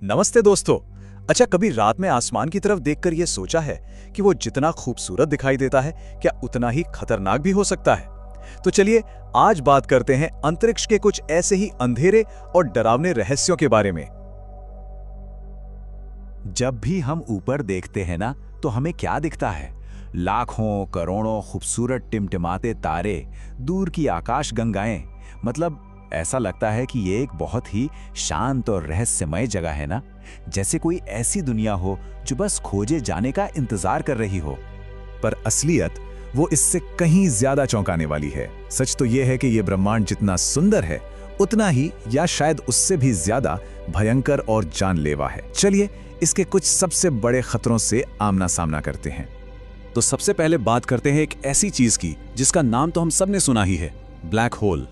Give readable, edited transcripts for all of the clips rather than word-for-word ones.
नमस्ते दोस्तों। अच्छा, कभी रात में आसमान की तरफ देखकर यह सोचा है कि वो जितना खूबसूरत दिखाई देता है, क्या उतना ही खतरनाक भी हो सकता है? तो चलिए आज बात करते हैं अंतरिक्ष के कुछ ऐसे ही अंधेरे और डरावने रहस्यों के बारे में। जब भी हम ऊपर देखते हैं ना, तो हमें क्या दिखता है? लाखों करोड़ों खूबसूरत टिमटिमाते तारे, दूर की आकाश गंगाएं। मतलब ऐसा लगता है कि ये एक बहुत ही शांत और रहस्यमय जगह है ना, जैसे कोई ऐसी दुनिया हो जो बस खोजे जाने का इंतजार कर रही हो। पर असलियत वो इससे कहीं ज्यादा चौंकाने वाली है। सच तो ये है कि ये ब्रह्मांड जितना सुंदर है, उतना ही या शायद उससे भी ज्यादा भयंकर और जानलेवा है। चलिए इसके कुछ सबसे बड़े खतरों से आमना सामना करते हैं। तो सबसे पहले बात करते हैं एक ऐसी चीज की जिसका नाम तो हम सबने सुना ही है, ब्लैक होल।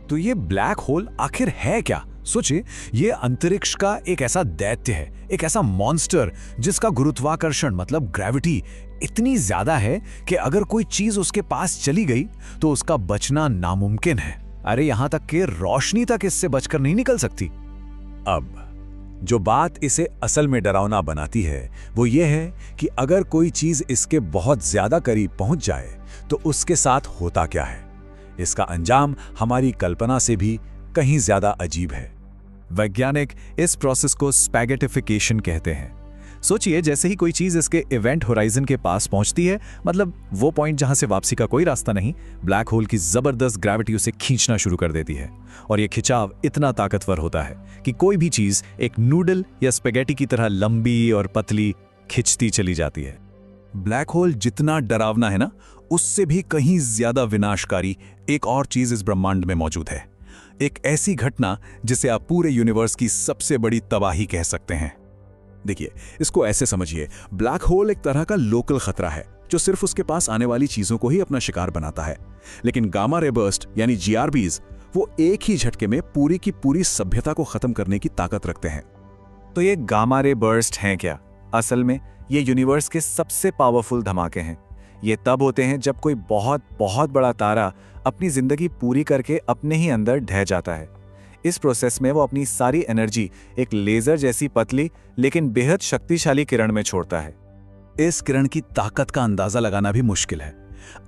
तो ये ब्लैक होल आखिर है क्या? सोचिए, ये अंतरिक्ष का एक ऐसा दैत्य है, एक ऐसा मॉन्स्टर जिसका गुरुत्वाकर्षण मतलब ग्रेविटी इतनी ज्यादा है कि अगर कोई चीज उसके पास चली गई तो उसका बचना नामुमकिन है। अरे यहां तक कि रोशनी तक इससे बचकर नहीं निकल सकती। अब जो बात इसे असल में डरावना बनाती है वो ये है कि अगर कोई चीज इसके बहुत ज्यादा करीब पहुंच जाए तो उसके साथ होता क्या है। इसका अंजाम हमारी कल्पना से भी कहीं ज्यादा अजीब है। वैज्ञानिक इस प्रोसेस को स्पैगेटिफिकेशन कहते हैं। सोचिए, जैसे ही कोई चीज इसके इवेंट होराइजन के पास पहुंचती है, मतलब वो पॉइंट जहां से वापसी का कोई रास्ता नहीं, ब्लैक होल की जबरदस्त ग्रेविटी उसे खींचना शुरू कर देती है। और ये खिंचाव इतना ताकतवर होता है कि कोई भी चीज एक नूडल या स्पेगेटी की तरह लंबी और पतली खिंचती चली जाती है। ब्लैक होल जितना डरावना है ना, उससे भी कहीं ज्यादा विनाशकारी एक और चीज इस ब्रह्मांड में मौजूद है। एक ऐसी घटना जिसे आप पूरे यूनिवर्स की सबसे बड़ी तबाही कह सकते हैं। देखिए, इसको ऐसे समझिए, ब्लैक होल एक तरह का लोकल खतरा है जो सिर्फ उसके पास आने वाली चीजों को ही अपना शिकार बनाता है। लेकिन गामा रे बर्स्ट यानी जीआरबीज, वो एक ही झटके में पूरी की पूरी सभ्यता को खत्म करने की ताकत रखते हैं। तो ये गामा रे बर्स्ट हैं क्या? असल में ये यूनिवर्स के सबसे पावरफुल धमाके हैं। ये तब होते हैं जब कोई बहुत बहुत बड़ा तारा अपनी जिंदगी पूरी करके अपने ही अंदर ढह जाता है। इस प्रोसेस में वो अपनी सारी एनर्जी एक लेजर जैसी पतली लेकिन बेहद शक्तिशाली किरण में छोड़ता है। इस किरण की ताकत का अंदाजा लगाना भी मुश्किल है।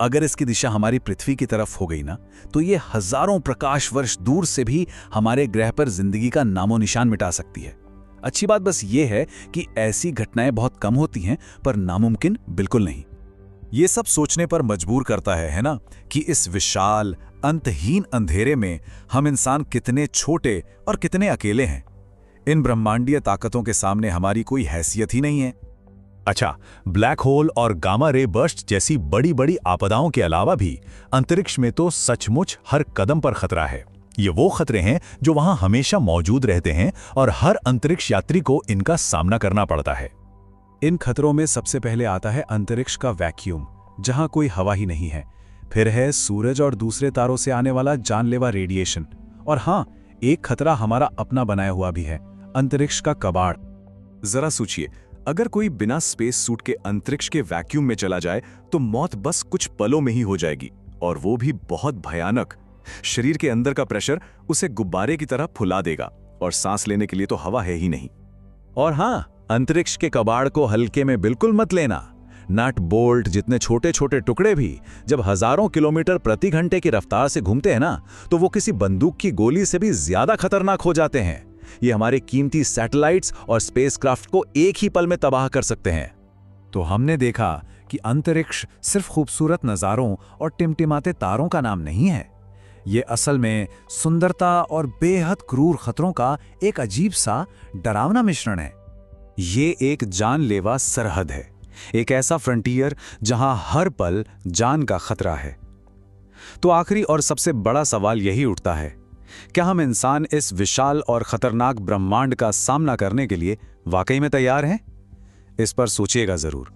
अगर इसकी दिशा हमारी पृथ्वी की तरफ हो गई ना, तो ये हजारों प्रकाश वर्ष दूर से भी हमारे ग्रह पर जिंदगी का नामो निशान मिटा सकती है। अच्छी बात बस ये है कि ऐसी घटनाएं बहुत कम होती हैं, पर नामुमकिन बिल्कुल नहीं। ये सब सोचने पर मजबूर करता है ना, कि इस विशाल अंतहीन अंधेरे में हम इंसान कितने छोटे और कितने अकेले हैं। इन ब्रह्मांडीय ताकतों के सामने हमारी कोई हैसियत ही नहीं है। अच्छा, ब्लैक होल और गामा रे बर्स्ट जैसी बड़ी बड़ी आपदाओं के अलावा भी अंतरिक्ष में तो सचमुच हर कदम पर खतरा है। ये वो खतरे हैं जो वहां हमेशा मौजूद रहते हैं और हर अंतरिक्ष यात्री को इनका सामना करना पड़ता है। इन खतरों में सबसे पहले आता है अंतरिक्ष का वैक्यूम, जहां कोई हवा ही नहीं है। फिर है सूरज और दूसरे तारों से आने वाला जानलेवा रेडिएशन। और हाँ, एक खतरा हमारा अपना बनाया हुआ भी है, अंतरिक्ष का कबाड़। जरा सोचिए, अगर कोई बिना स्पेस सूट के अंतरिक्ष के वैक्यूम में चला जाए तो मौत बस कुछ पलों में ही हो जाएगी, और वो भी बहुत भयानक। शरीर के अंदर का प्रेशर उसे गुब्बारे की तरह फुला देगा, और सांस लेने के लिए तो हवा है ही नहीं। और हाँ, अंतरिक्ष के कबाड़ को हल्के में बिल्कुल मत लेना। नट बोल्ट जितने छोटे छोटे टुकड़े भी जब हजारों किलोमीटर प्रति घंटे की रफ्तार से घूमते हैं ना, तो वो किसी बंदूक की गोली से भी ज्यादा खतरनाक हो जाते हैं। ये हमारे कीमती सैटेलाइट्स और स्पेसक्राफ्ट को एक ही पल में तबाह कर सकते हैं। तो हमने देखा कि अंतरिक्ष सिर्फ खूबसूरत नजारों और टिमटिमाते तारों का नाम नहीं है। ये असल में सुंदरता और बेहद क्रूर खतरों का एक अजीब सा डरावना मिश्रण है। ये एक जानलेवा सरहद है, एक ऐसा फ्रंटियर जहां हर पल जान का खतरा है। तो आखिरी और सबसे बड़ा सवाल यही उठता है, क्या हम इंसान इस विशाल और खतरनाक ब्रह्मांड का सामना करने के लिए वाकई में तैयार हैं? इस पर सोचिएगा जरूर।